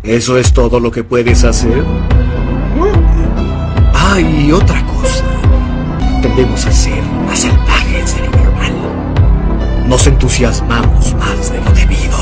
¿Eso es todo lo que puedes hacer? Ah, y otra cosa. Tendemos a ser más salvajes de lo normal. Nos entusiasmamos más de lo debido.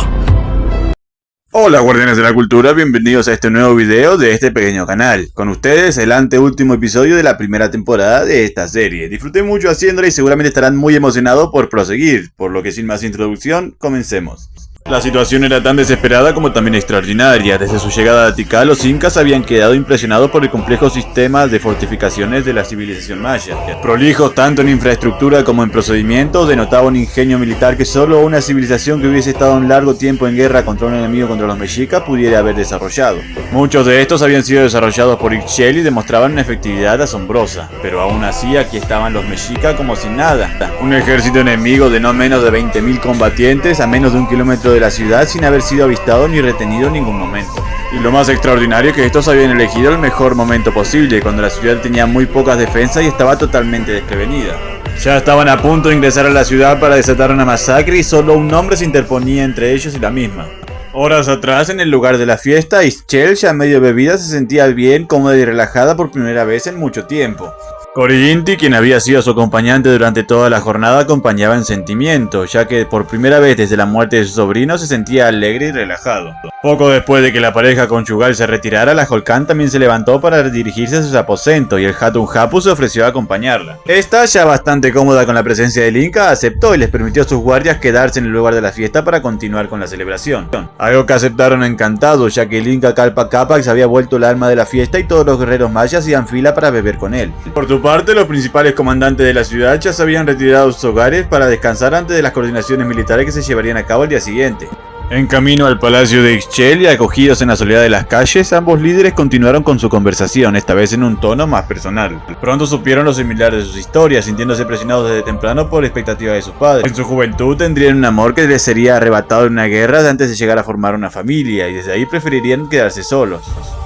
Hola guardianes de la cultura, bienvenidos a este nuevo video de este pequeño canal. Con ustedes el anteúltimo episodio de la primera temporada de esta serie. Disfruté mucho haciéndola y seguramente estarán muy emocionados por proseguir, por lo que sin más introducción, comencemos. La situación era tan desesperada como también extraordinaria. Desde su llegada a Tikal, los incas habían quedado impresionados por el complejo sistema de fortificaciones de la civilización maya. Prolijos tanto en infraestructura como en procedimientos, denotaba un ingenio militar que solo una civilización que hubiese estado un largo tiempo en guerra contra un enemigo contra los mexicas pudiera haber desarrollado. Muchos de estos habían sido desarrollados por Ixchel y demostraban una efectividad asombrosa, pero aún así aquí estaban los mexicas como sin nada. Un ejército enemigo de no menos de 20.000 combatientes a menos de 1 kilómetro de la ciudad sin haber sido avistado ni retenido en ningún momento. Y lo más extraordinario es que estos habían elegido el mejor momento posible, cuando la ciudad tenía muy pocas defensas y estaba totalmente desprevenida. Ya estaban a punto de ingresar a la ciudad para desatar una masacre y solo un hombre se interponía entre ellos y la misma. Horas atrás, en el lugar de la fiesta, Ixchel, ya medio bebida, se sentía bien, cómoda y relajada por primera vez en mucho tiempo. Corinti, quien había sido su acompañante durante toda la jornada, acompañaba en sentimiento, ya que por primera vez desde la muerte de su sobrino se sentía alegre y relajado. Poco después de que la pareja conyugal se retirara, la Holcan también se levantó para dirigirse a sus aposentos y el Hatun Hapu se ofreció a acompañarla. Esta, ya bastante cómoda con la presencia del Inca, aceptó y les permitió a sus guardias quedarse en el lugar de la fiesta para continuar con la celebración. Algo que aceptaron encantados, ya que el Inca Calpa Capac se había vuelto el alma de la fiesta y todos los guerreros mayas hacían fila para beber con él. Por su parte, los principales comandantes de la ciudad ya se habían retirado a sus hogares para descansar antes de las coordinaciones militares que se llevarían a cabo el día siguiente. En camino al palacio de Ixchel y acogidos en la soledad de las calles, ambos líderes continuaron con su conversación, esta vez en un tono más personal. Pronto supieron lo similar de sus historias, sintiéndose presionados desde temprano por expectativas de sus padres. En su juventud tendrían un amor que les sería arrebatado en una guerra antes de llegar a formar una familia, y desde ahí preferirían quedarse solos.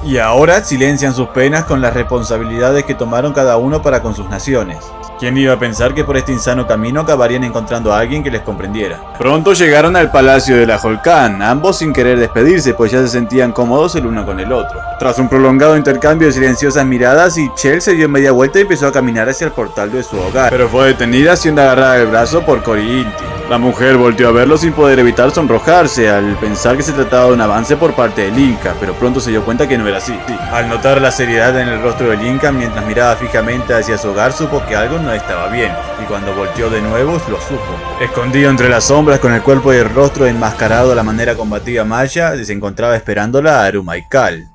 Y ahora silencian sus penas con las responsabilidades que tomaron cada uno para con sus naciones. ¿Quién iba a pensar que por este insano camino acabarían encontrando a alguien que les comprendiera? Pronto llegaron al palacio de la Holcan, ambos sin querer despedirse, pues ya se sentían cómodos el uno con el otro. Tras un prolongado intercambio de silenciosas miradas, Ixchel se dio media vuelta y empezó a caminar hacia el portal de su hogar, pero fue detenida siendo agarrada del brazo por Corinti. La mujer volteó a verlo sin poder evitar sonrojarse al pensar que se trataba de un avance por parte del Inca, pero pronto se dio cuenta que no era así. Al notar la seriedad en el rostro del Inca mientras miraba fijamente hacia su hogar, supo que algo no estaba bien, y cuando volteó de nuevo lo supo. Escondido entre las sombras con el cuerpo y el rostro enmascarado a la manera combativa maya, se encontraba esperándola a Arumaikal.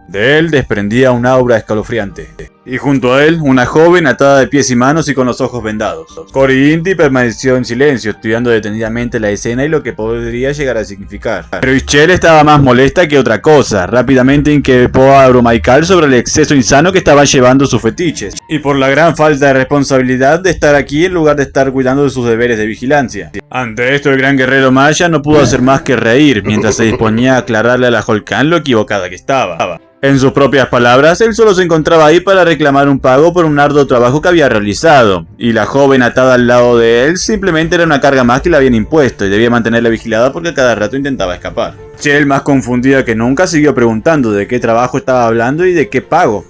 De él desprendía un aura escalofriante. Y junto a él, una joven atada de pies y manos y con los ojos vendados. Corinti permaneció en silencio, estudiando detenidamente la escena y lo que podría llegar a significar. Pero Ixchel estaba más molesta que otra cosa. Rápidamente increpó a Arumaikal sobre el exceso insano que estaban llevando sus fetiches, y por la gran falta de responsabilidad de estar aquí en lugar de estar cuidando de sus deberes de vigilancia. Ante esto, el gran guerrero maya no pudo hacer más que reír, mientras se disponía a aclararle a la Holcan lo equivocada que estaba. En sus propias palabras, él solo se encontraba ahí para reclamar un pago por un arduo trabajo que había realizado, y la joven atada al lado de él simplemente era una carga más que le habían impuesto y debía mantenerla vigilada porque a cada rato intentaba escapar. Ixchel, más confundida que nunca, siguió preguntando de qué trabajo estaba hablando y de qué pago.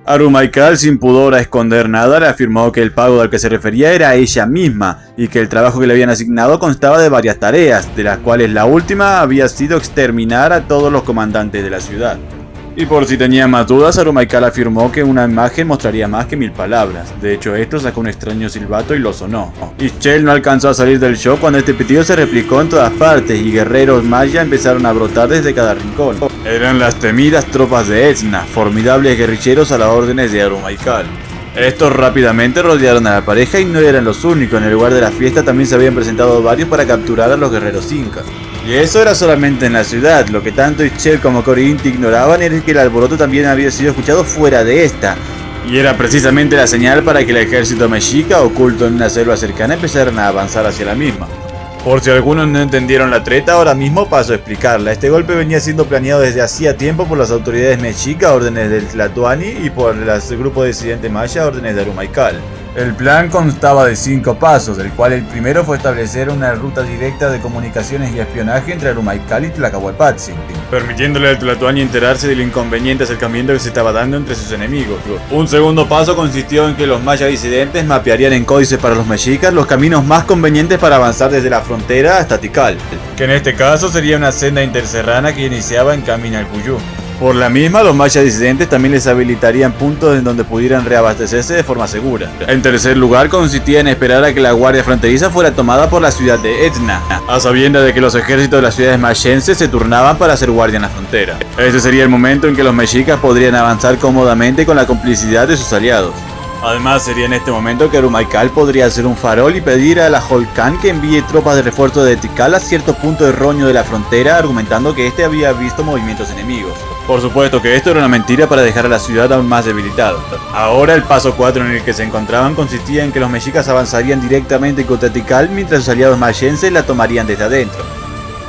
Arumaikal, sin pudor a esconder nada, le afirmó que el pago al que se refería era ella misma, y que el trabajo que le habían asignado constaba de varias tareas, de las cuales la última había sido exterminar a todos los comandantes de la ciudad. Y por si tenía más dudas, Arumaikal afirmó que una imagen mostraría más que 1000 palabras. De hecho, esto sacó un extraño silbato y lo sonó. Ixchel no alcanzó a salir del shock cuando este pitido se replicó en todas partes y guerreros maya empezaron a brotar desde cada rincón. Eran las temidas tropas de Etzna, formidables guerrilleros a las órdenes de Arumaikal. Estos rápidamente rodearon a la pareja y no eran los únicos. En el lugar de la fiesta también se habían presentado varios para capturar a los guerreros incas. Y eso era solamente en la ciudad. Lo que tanto Ixchel como Corinti ignoraban era que el alboroto también había sido escuchado fuera de esta. Y era precisamente la señal para que el ejército mexica, oculto en una selva cercana, empezaran a avanzar hacia la misma. Por si algunos no entendieron la treta, ahora mismo paso a explicarla. Este golpe venía siendo planeado desde hacía tiempo por las autoridades mexicas, órdenes del Tlatoani, y por el grupo disidente maya, órdenes de Arumaikal. El plan constaba de 5 pasos, del cual el primero fue establecer una ruta directa de comunicaciones y espionaje entre Arumaikal y Tlacahualpatzi, permitiéndole al Tlatoani enterarse del inconveniente acercamiento que se estaba dando entre sus enemigos. Un segundo paso consistió en que los mayas disidentes mapearían en códices para los mexicas los caminos más convenientes para avanzar desde la frontera hasta Tikal, que en este caso sería una senda interserrana que iniciaba en camino al Cuyú. Por la misma, los mayas disidentes también les habilitarían puntos en donde pudieran reabastecerse de forma segura. En tercer lugar, consistía en esperar a que la guardia fronteriza fuera tomada por la ciudad de Etna, a sabiendas de que los ejércitos de las ciudades mayenses se turnaban para hacer guardia en la frontera. Este sería el momento en que los mexicas podrían avanzar cómodamente con la complicidad de sus aliados. Además, sería en este momento que Arumaikal podría hacer un farol y pedir a la Holcán que envíe tropas de refuerzo de Tikal a cierto punto de roño de la frontera, argumentando que este había visto movimientos enemigos. Por supuesto que esto era una mentira para dejar a la ciudad aún más debilitada. Ahora el paso 4 en el que se encontraban consistía en que los mexicas avanzarían directamente contra Tikal mientras sus aliados mayenses la tomarían desde adentro.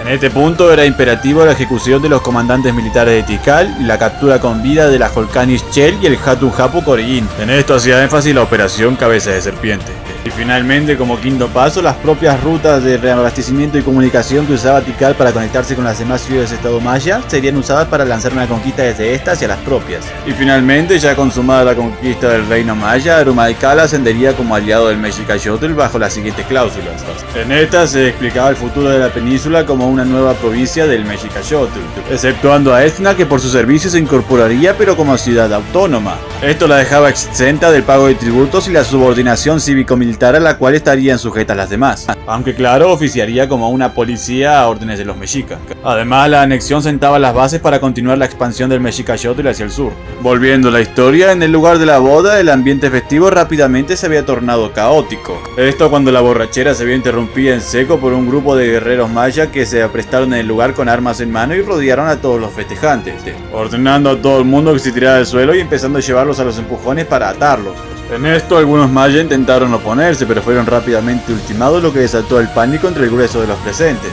En este punto era imperativo la ejecución de los comandantes militares de Tikal y la captura con vida de la Holcán Ixchel y el Hatun Hapu Corellín. En esto hacía énfasis la operación Cabeza de Serpiente. Y finalmente, como quinto paso, las propias rutas de reabastecimiento y comunicación que usaba Tikal para conectarse con las demás ciudades de Estado Maya serían usadas para lanzar una conquista desde esta hacia las propias. Y finalmente, ya consumada la conquista del reino maya, Arumaikal ascendería como aliado del Mexicayotl bajo las siguientes cláusulas. En esta se explicaba el futuro de la península como una nueva provincia del Mexicayotl, exceptuando a Etna, que por su servicio se incorporaría pero como ciudad autónoma. Esto la dejaba exenta del pago de tributos y la subordinación cívico-militar a la cual estarían sujetas las demás, aunque claro, oficiaría como una policía a órdenes de los mexicas. Además, la anexión sentaba las bases para continuar la expansión del Mexicayotl hacia el sur. Volviendo a la historia, en el lugar de la boda, el ambiente festivo rápidamente se había tornado caótico. Esto cuando la borrachera se vio interrumpida en seco por un grupo de guerreros mayas que se aprestaron en el lugar con armas en mano y rodearon a todos los festejantes, ordenando a todo el mundo que se tirara al suelo y empezando a llevarlos a los empujones para atarlos. En esto algunos mayas intentaron oponerse, pero fueron rápidamente ultimados, lo que desató el pánico entre el grueso de los presentes.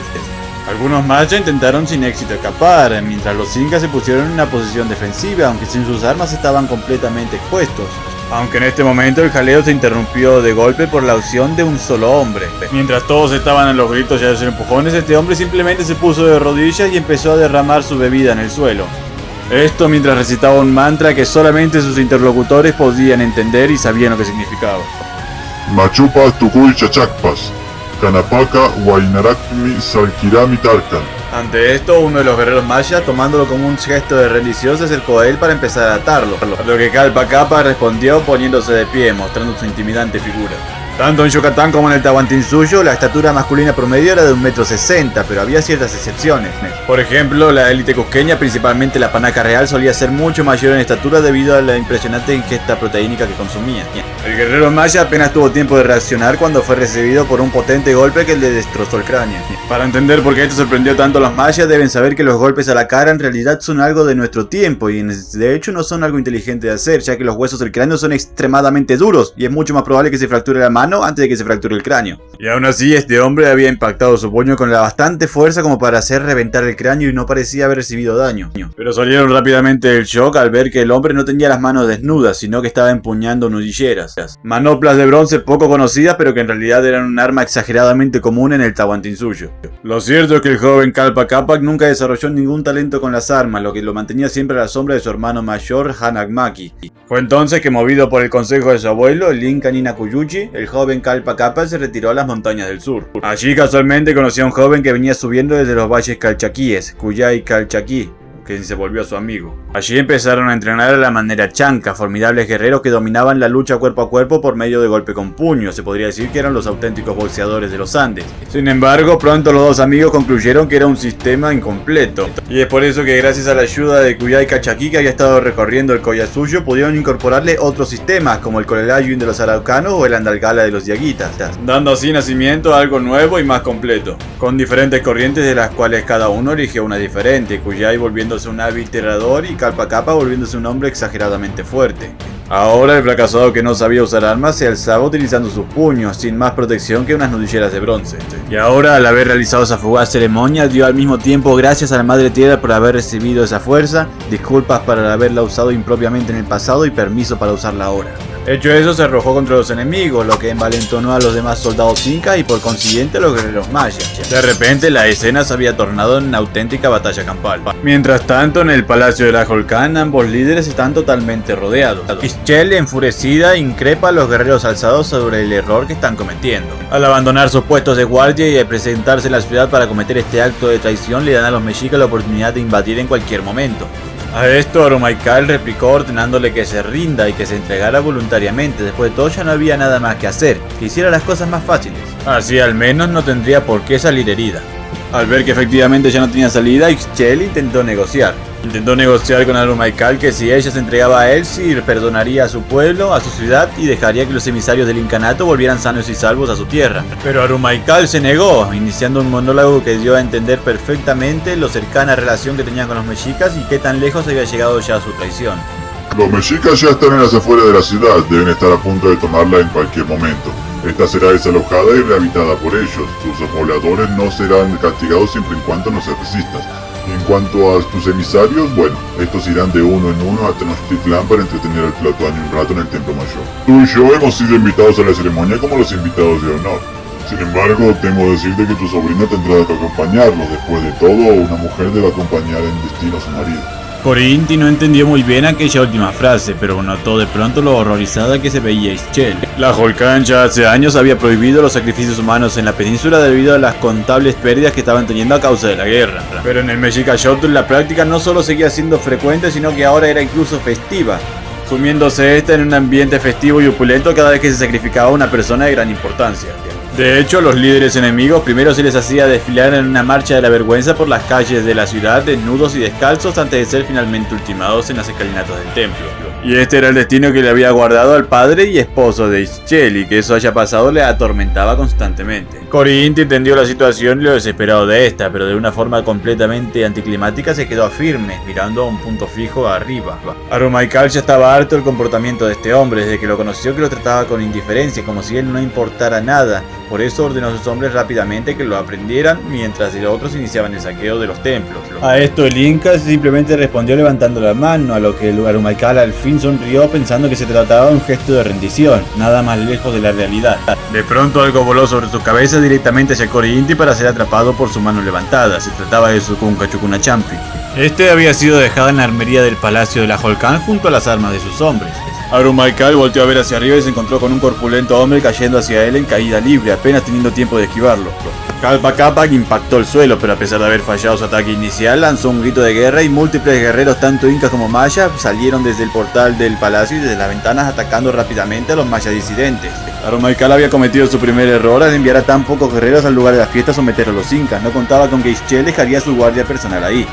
Algunos mayas intentaron sin éxito escapar, mientras los incas se pusieron en una posición defensiva, aunque sin sus armas estaban completamente expuestos. Aunque en este momento el jaleo se interrumpió de golpe por la acción de un solo hombre. Mientras todos estaban en los gritos y a los empujones, este hombre simplemente se puso de rodillas y empezó a derramar su bebida en el suelo. Esto mientras recitaba un mantra que solamente sus interlocutores podían entender y sabían lo que significaba. Machupa Tukul Chachakpas, Kanapaka Wainarakmi Salkirami Tarkan. Ante esto, uno de los guerreros mayas, tomándolo como un gesto de rendición, se acercó a él para empezar a atarlo, a lo que Kalpa Kappa respondió poniéndose de pie, mostrando su intimidante figura. Tanto en Yucatán como en el Tahuantinsuyo, la estatura masculina promedio era de 1,60 m, pero había ciertas excepciones. Por ejemplo, la élite cusqueña, principalmente la panaca real, solía ser mucho mayor en estatura debido a la impresionante ingesta proteínica que consumía. El guerrero maya apenas tuvo tiempo de reaccionar cuando fue recibido por un potente golpe que le destrozó el cráneo. Para entender por qué esto sorprendió tanto a los mayas, deben saber que los golpes a la cara en realidad son algo de nuestro tiempo y de hecho no son algo inteligente de hacer, ya que los huesos del cráneo son extremadamente duros y es mucho más probable que se fracture la mano antes de que se fracture el cráneo. Y aún así, este hombre había impactado su puño con la bastante fuerza como para hacer reventar el cráneo y no parecía haber recibido daño. Pero salieron rápidamente del shock al ver que el hombre no tenía las manos desnudas, sino que estaba empuñando nudilleras. Manoplas de bronce poco conocidas, pero que en realidad eran un arma exageradamente común en el Tahuantinsuyo. Lo cierto es que el joven Kalpa Capac nunca desarrolló ningún talento con las armas, lo que lo mantenía siempre a la sombra de su hermano mayor, Hanagmaki. Fue entonces que, movido por el consejo de su abuelo, el Inca Ninakuyuchi, el joven Kalpa Capac se retiró a las montañas del sur. Allí casualmente conoció a un joven que venía subiendo desde los valles calchaquíes, Cuyay Calchaquí, que se volvió su amigo. Allí empezaron a entrenar a la manera chanca, formidables guerreros que dominaban la lucha cuerpo a cuerpo por medio de golpe con puño. Se podría decir que eran los auténticos boxeadores de los Andes. Sin embargo, pronto los dos amigos concluyeron que era un sistema incompleto. Y es por eso que gracias a la ayuda de Cuyay Calchaquí, que había estado recorriendo el Collasuyo, pudieron incorporarle otros sistemas como el Colelayuin de los araucanos o el Andalgala de los diaguitas, dando así nacimiento a algo nuevo y más completo, con diferentes corrientes de las cuales cada uno eligió una diferente, Cuyay volviéndose un hábil tirador y Kalpa Capac volviéndose un hombre exageradamente fuerte. Ahora el fracasado que no sabía usar armas se alzaba utilizando sus puños, sin más protección que unas nudilleras de bronce. Y ahora, al haber realizado esa fugaz ceremonia, dio al mismo tiempo gracias a la Madre Tierra por haber recibido esa fuerza, disculpas para haberla usado impropiamente en el pasado y permiso para usarla ahora. Hecho eso, se arrojó contra los enemigos, lo que envalentonó a los demás soldados incas y por consiguiente a los guerreros mayas. De repente la escena se había tornado en una auténtica batalla campal. Mientras tanto, en el palacio de la Holkán, ambos líderes están totalmente rodeados. Ixchel, enfurecida, increpa a los guerreros alzados sobre el error que están cometiendo. Al abandonar sus puestos de guardia y presentarse en la ciudad para cometer este acto de traición, le dan a los mexicas la oportunidad de invadir en cualquier momento. A esto Arumaikal replicó ordenándole que se rinda y que se entregara voluntariamente. Después de todo ya no había nada más que hacer, que hiciera las cosas más fáciles. Así al menos no tendría por qué salir herida. Al ver que efectivamente ya no tenía salida, Ixchel intentó negociar. Intentó negociar con Arumaikal que si ella se entregaba a él, sí perdonaría a su pueblo, a su ciudad y dejaría que los emisarios del incanato volvieran sanos y salvos a su tierra. Pero Arumaikal se negó, iniciando un monólogo que dio a entender perfectamente lo cercana relación que tenía con los mexicas y qué tan lejos había llegado ya su traición. Los mexicas ya están en las afueras de la ciudad, deben estar a punto de tomarla en cualquier momento. Esta será desalojada y rehabitada por ellos. Sus pobladores no serán castigados siempre y cuando no se resistan. En cuanto a tus emisarios, bueno, estos irán de uno en uno a Tenochtitlán para entretener al Tlatoani un rato en el Templo Mayor. Tú y yo hemos sido invitados a la ceremonia como los invitados de honor. Sin embargo, temo decirte que tu sobrino tendrá que acompañarlo. Después de todo, una mujer debe acompañar en destino a su marido. Corinti no entendió muy bien aquella última frase, pero notó de pronto lo horrorizada que se veía Ixchel. La Holkán ya hace años había prohibido los sacrificios humanos en la península debido a las contables pérdidas que estaban teniendo a causa de la guerra. Pero en el Mexicayotl la práctica no solo seguía siendo frecuente, sino que ahora era incluso festiva, sumiéndose esta en un ambiente festivo y opulento cada vez que se sacrificaba a una persona de gran importancia. De hecho, los líderes enemigos primero se les hacía desfilar en una marcha de la vergüenza por las calles de la ciudad desnudos y descalzos antes de ser finalmente ultimados en las escalinatas del templo. Y este era el destino que le había guardado al padre y esposo de Ixchel, y que eso haya pasado le atormentaba constantemente. Corinti entendió la situación y lo desesperado de esta, pero de una forma completamente anticlimática se quedó firme, mirando a un punto fijo arriba. Arumaikal ya estaba harto del comportamiento de este hombre, desde que lo conoció que lo trataba con indiferencia, como si él no importara nada. Por eso ordenó a sus hombres rápidamente que lo aprendieran, mientras los otros iniciaban el saqueo de los templos. A esto el Inca simplemente respondió levantando la mano, a lo que el Arumaikal al fin sonrió pensando que se trataba de un gesto de rendición, nada más lejos de la realidad. De pronto algo voló sobre su cabeza directamente hacia Corinti para ser atrapado por su mano levantada. Se trataba de su Kunkachukuna-champi. Este había sido dejado en la armería del palacio de la Holkán junto a las armas de sus hombres. Arumaikal volteó a ver hacia arriba y se encontró con un corpulento hombre cayendo hacia él en caída libre, apenas teniendo tiempo de esquivarlo. Kalpa Kapak impactó el suelo, pero a pesar de haber fallado su ataque inicial, lanzó un grito de guerra y múltiples guerreros, tanto incas como mayas, salieron desde el portal del palacio y desde las ventanas atacando rápidamente a los mayas disidentes. Arumaikal había cometido su primer error al enviar a tan pocos guerreros al lugar de la fiesta a someter a los incas. No contaba con que Ixchel dejaría su guardia personal ahí.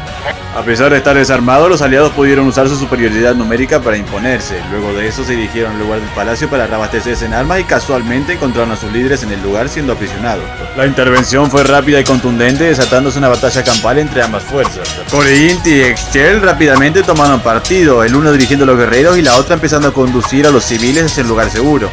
A pesar de estar desarmados, los aliados pudieron usar su superioridad numérica para imponerse. Luego de eso se dirigieron al lugar del palacio para reabastecerse en armas y casualmente encontraron a sus líderes en el lugar siendo aprisionados. La intervención fue rápida y contundente, desatándose una batalla campal entre ambas fuerzas. Corinti y Ixchel rápidamente tomaron partido, el uno dirigiendo a los guerreros y la otra empezando a conducir a los civiles hacia el lugar seguro.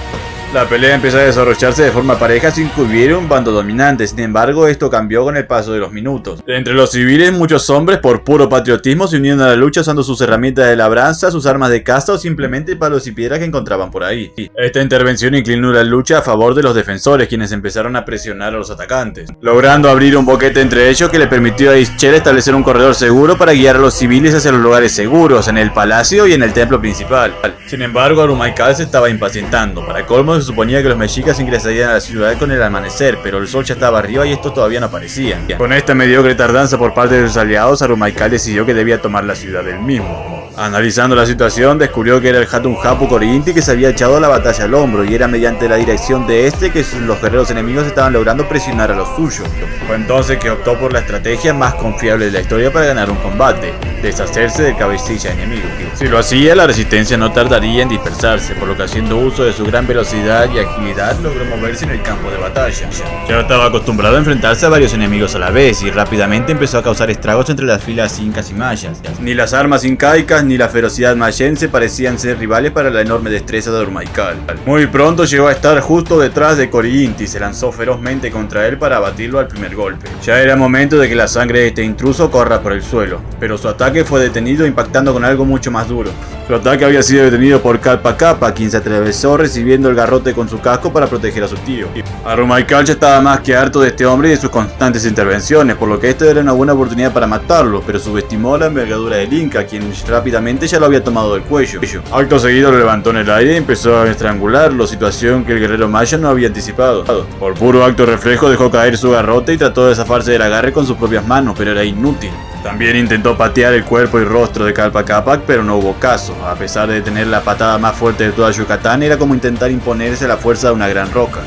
La pelea empezó a desarrollarse de forma pareja sin que hubiera un bando dominante. Sin embargo, esto cambió con el paso de los minutos. Entre los civiles, muchos hombres, por puro patriotismo, se unieron a la lucha usando sus herramientas de labranza, sus armas de caza o simplemente palos y piedras que encontraban por ahí. Esta intervención inclinó la lucha a favor de los defensores, quienes empezaron a presionar a los atacantes, logrando abrir un boquete entre ellos que le permitió a Ixchel establecer un corredor seguro para guiar a los civiles hacia los lugares seguros, en el palacio y en el templo principal. Sin embargo, Arumaikal se estaba impacientando. Para colmo, se suponía que los mexicas ingresarían a la ciudad con el amanecer, pero el sol ya estaba arriba y estos todavía no aparecían. Con esta mediocre tardanza por parte de sus aliados, Arumaikal decidió que debía tomar la ciudad él mismo. Analizando la situación, descubrió que era el Hatun Hapu Corinti que se había echado a la batalla al hombro, y era mediante la dirección de este que los guerreros enemigos estaban logrando presionar a los suyos. Fue entonces que optó por la estrategia más confiable de la historia para ganar un combate: deshacerse del cabecilla enemigo. Si lo hacía, la resistencia no tardaría en dispersarse, por lo que haciendo uso de su gran velocidad y agilidad logró moverse en el campo de batalla. Ya estaba acostumbrado a enfrentarse a varios enemigos a la vez y rápidamente empezó a causar estragos entre las filas incas y mayas. Ni las armas incaicas ni la ferocidad mayense parecían ser rivales para la enorme destreza de Arumaikal. Muy pronto llegó a estar justo detrás de Corinti y se lanzó ferozmente contra él para abatirlo al primer golpe. Ya era momento de que la sangre de este intruso corra por el suelo, pero su ataque fue detenido impactando con algo mucho más duro. Su ataque había sido detenido por Kalpa Kappa, quien se atravesó recibiendo el garrote con su casco para proteger a su tío. Arumaikal ya estaba más que harto de este hombre y de sus constantes intervenciones, por lo que esta era una buena oportunidad para matarlo, pero subestimó la envergadura del Inca, quien rápidamente ya lo había tomado del cuello. Acto seguido lo levantó en el aire y empezó a estrangularlo, situación que el guerrero maya no había anticipado. Por puro acto reflejo dejó caer su garrote y trató de zafarse del agarre con sus propias manos, pero era inútil. También intentó patear el cuerpo y rostro de Kalpa Kappa, pero no hubo caso. A pesar de tener la patada más fuerte de toda Yucatán, era como intentar imponerse a la fuerza de una gran roca.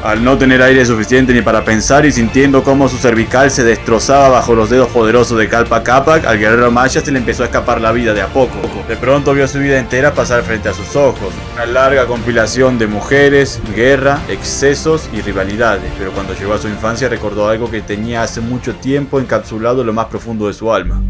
Al no tener aire suficiente ni para pensar y sintiendo cómo su cervical se destrozaba bajo los dedos poderosos de Kalpa Kappa, al guerrero maya se le empezó a escapar la vida de a poco. De pronto vio su vida entera pasar frente a sus ojos, una larga compilación de mujeres, guerra, excesos y rivalidades, pero cuando llegó a su infancia recordó algo que tenía hace mucho tiempo encapsulado en lo más profundo de su alma.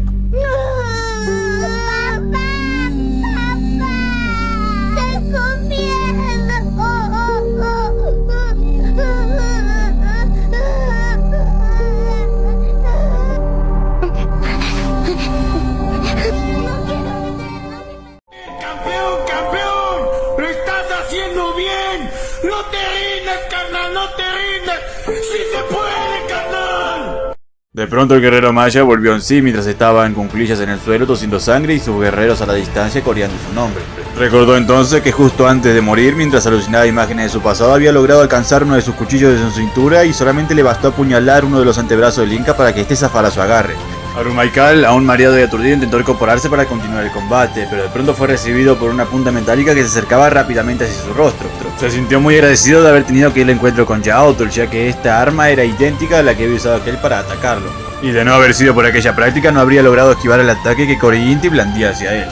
¡No te rindes, carnal! ¡No te rindes! ¡Sí se puede, carnal! De pronto el guerrero maya volvió en sí mientras estaban con cuclillas en el suelo tosiendo sangre y sus guerreros a la distancia coreando su nombre. Recordó entonces que justo antes de morir, mientras alucinaba imágenes de su pasado, había logrado alcanzar uno de sus cuchillos de su cintura y solamente le bastó apuñalar uno de los antebrazos del Inca para que éste zafara su agarre. Arumaikal, aún mareado y aturdido, intentó incorporarse para continuar el combate, pero de pronto fue recibido por una punta metálica que se acercaba rápidamente hacia su rostro. Se sintió muy agradecido de haber tenido aquel encuentro con Yaotl, ya que esta arma era idéntica a la que había usado aquel para atacarlo. Y de no haber sido por aquella práctica, no habría logrado esquivar el ataque que Coreyinti blandía hacia él.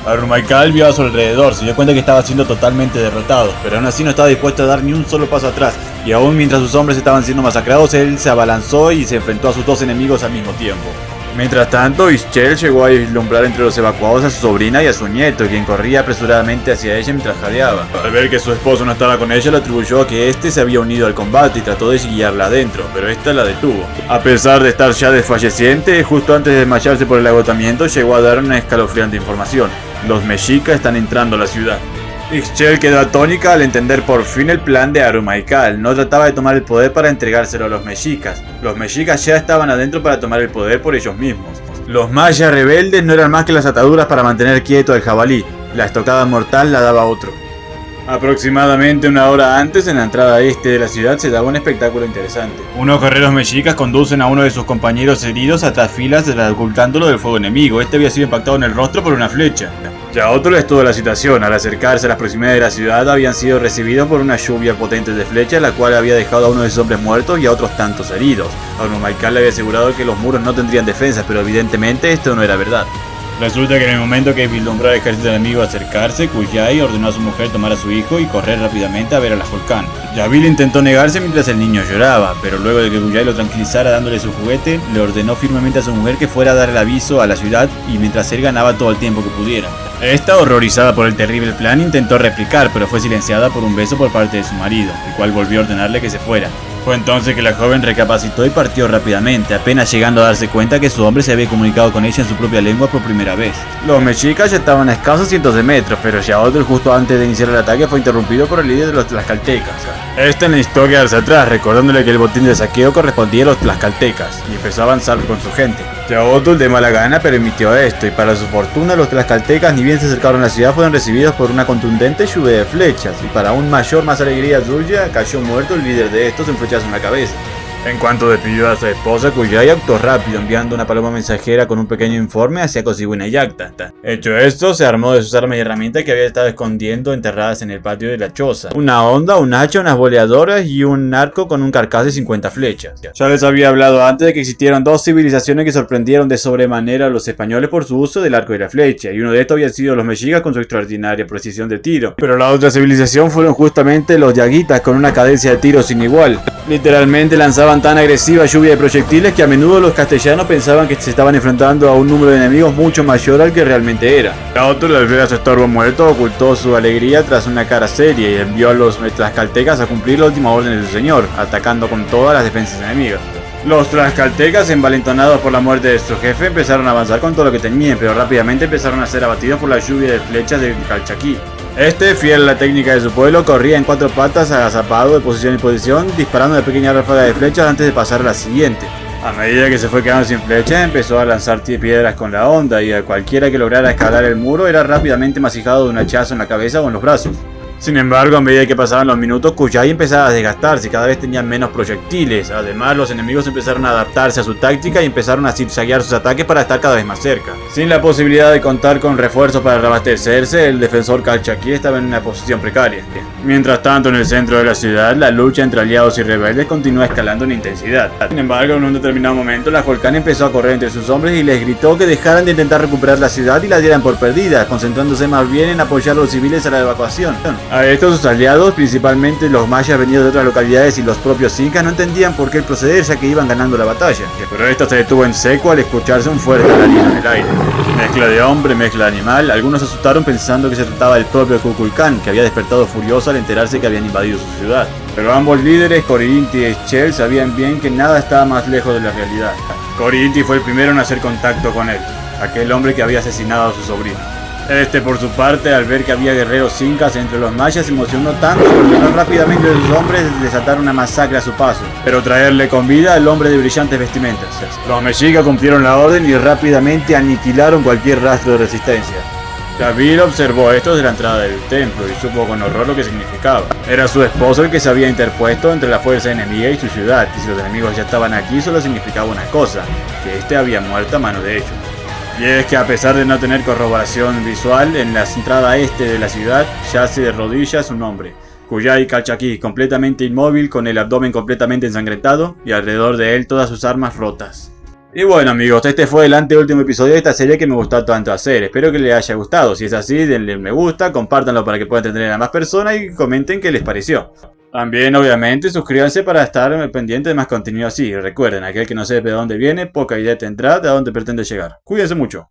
Arumaikal vio a su alrededor, se dio cuenta que estaba siendo totalmente derrotado, pero aún así no estaba dispuesto a dar ni un solo paso atrás, y aún mientras sus hombres estaban siendo masacrados, él se abalanzó y se enfrentó a sus dos enemigos al mismo tiempo. Mientras tanto, Ischel llegó a vislumbrar entre los evacuados a su sobrina y a su nieto, quien corría apresuradamente hacia ella mientras jadeaba. Al ver que su esposo no estaba con ella, le atribuyó a que éste se había unido al combate y trató de guiarla adentro, pero esta la detuvo. A pesar de estar ya desfalleciente, justo antes de desmayarse por el agotamiento, llegó a dar una escalofriante información. Los mexicas están entrando a la ciudad. Ischel quedó atónica al entender por fin el plan de Arumaikal. No trataba de tomar el poder para entregárselo a los mexicas. Los mexicas ya estaban adentro para tomar el poder por ellos mismos. Los mayas rebeldes no eran más que las ataduras para mantener quieto al jabalí. La estocada mortal la daba otro. Aproximadamente una hora antes, en la entrada este de la ciudad, se daba un espectáculo interesante. Unos guerreros mexicas conducen a uno de sus compañeros heridos a tras filas, ocultándolo del fuego enemigo. Este había sido impactado en el rostro por una flecha. Yaotl estuvo la situación. Al acercarse a las proximidades de la ciudad, habían sido recibidos por una lluvia potente de flechas, la cual había dejado a uno de sus hombres muertos y a otros tantos heridos. Arumaikal le había asegurado que los muros no tendrían defensas, pero evidentemente esto no era verdad. Resulta que en el momento que vislumbró al ejército enemigo acercarse, Kuyai ordenó a su mujer tomar a su hijo y correr rápidamente a ver a las volcán. Yabil intentó negarse mientras el niño lloraba, pero luego de que Kuyai lo tranquilizara dándole su juguete, le ordenó firmemente a su mujer que fuera a dar el aviso a la ciudad y mientras él ganaba todo el tiempo que pudiera. Esta, horrorizada por el terrible plan, intentó replicar, pero fue silenciada por un beso por parte de su marido, el cual volvió a ordenarle que se fuera. Fue entonces que la joven recapacitó y partió rápidamente, apenas llegando a darse cuenta que su hombre se había comunicado con ella en su propia lengua por primera vez. Los mexicas ya estaban a escasos cientos de metros, pero Yaotl justo antes de iniciar el ataque fue interrumpido por el líder de los tlaxcaltecas. Este necesitó quedarse atrás, recordándole que el botín de saqueo correspondía a los tlaxcaltecas, y empezó a avanzar con su gente. Yaotl de mala gana permitió esto, y para su fortuna los tlaxcaltecas ni bien se acercaron a la ciudad fueron recibidos por una contundente lluvia de flechas, y para aún más alegría suya, cayó muerto el líder de estos en flechas en la cabeza. En cuanto despidió a su esposa, Kuyai actuó rápido, enviando una paloma mensajera con un pequeño informe hacia Cosiguinayacta. Hecho esto, se armó de sus armas y herramientas que había estado escondiendo enterradas en el patio de la choza. Una honda, un hacha, unas boleadoras y un arco con un carcaj de 50 flechas. Ya les había hablado antes de que existieron dos civilizaciones que sorprendieron de sobremanera a los españoles por su uso del arco y la flecha, y uno de estos había sido los mexicas con su extraordinaria precisión de tiro. Pero la otra civilización fueron justamente los yaguitas con una cadencia de tiro sin igual. Literalmente lanzaban tan agresiva lluvia de proyectiles que a menudo los castellanos pensaban que se estaban enfrentando a un número de enemigos mucho mayor al que realmente era. Yaotl, al ver a su estorbo muerto, ocultó su alegría tras una cara seria y envió a los tlaxcaltecas a cumplir la última orden de su señor, atacando con todas las defensas enemigas. Los tlaxcaltecas, envalentonados por la muerte de su jefe, empezaron a avanzar con todo lo que tenían, pero rápidamente empezaron a ser abatidos por la lluvia de flechas de Calchaquí. Este, fiel a la técnica de su pueblo, corría en 4 patas agazapado de posición en posición, disparando de pequeñas ráfagas de flechas antes de pasar a la siguiente. A medida que se fue quedando sin flechas, empezó a lanzar piedras con la onda, y a cualquiera que lograra escalar el muro era rápidamente masijado de un hachazo en la cabeza o en los brazos. Sin embargo, a medida que pasaban los minutos, Kuyai empezaba a desgastarse y cada vez tenía menos proyectiles. Además, los enemigos empezaron a adaptarse a su táctica y empezaron a zigzaguear sus ataques para estar cada vez más cerca. Sin la posibilidad de contar con refuerzos para reabastecerse, el defensor Calchaquí estaba en una posición precaria. Mientras tanto, en el centro de la ciudad, la lucha entre aliados y rebeldes continúa escalando en intensidad. Sin embargo, en un determinado momento, la Volcán empezó a correr entre sus hombres y les gritó que dejaran de intentar recuperar la ciudad y la dieran por perdida, concentrándose más bien en apoyar a los civiles a la evacuación. A estos sus aliados, principalmente los mayas venidos de otras localidades y los propios incas, no entendían por qué proceder, ya que iban ganando la batalla. Pero esta se detuvo en seco al escucharse un fuerte alarido en el aire. Mezcla de hombre, mezcla de animal. Algunos se asustaron pensando que se trataba del propio Kukulcán, que había despertado furioso al enterarse que habían invadido su ciudad. Pero ambos líderes, Coriinti y Chel, sabían bien que nada estaba más lejos de la realidad. Coriinti fue el primero en hacer contacto con él, aquel hombre que había asesinado a su sobrino. Este, por su parte, al ver que había guerreros incas entre los mayas, se emocionó tanto que ordenó rápidamente a sus hombres desatar una masacre a su paso, pero traerle con vida al hombre de brillantes vestimentas. Los mexicas cumplieron la orden y rápidamente aniquilaron cualquier rastro de resistencia. Gabil observó esto desde la entrada del templo y supo con horror lo que significaba. Era su esposo el que se había interpuesto entre la fuerza enemiga y su ciudad, y si los enemigos ya estaban aquí, solo significaba una cosa, que este había muerto a mano de ellos. Y es que a pesar de no tener corroboración visual, en la entrada este de la ciudad yace de rodillas un hombre, Kuyai Calchaquí, completamente inmóvil, con el abdomen completamente ensangrentado y alrededor de él todas sus armas rotas. Y bueno amigos, este fue el anteúltimo episodio de esta serie que me gustó tanto hacer. Espero que les haya gustado. Si es así, denle me gusta, compártanlo para que puedan entretener a más personas y comenten qué les pareció. También, obviamente, suscríbanse para estar pendientes de más contenido así. Recuerden, aquel que no sepa de dónde viene, poca idea tendrá de a dónde pretende llegar. Cuídense mucho.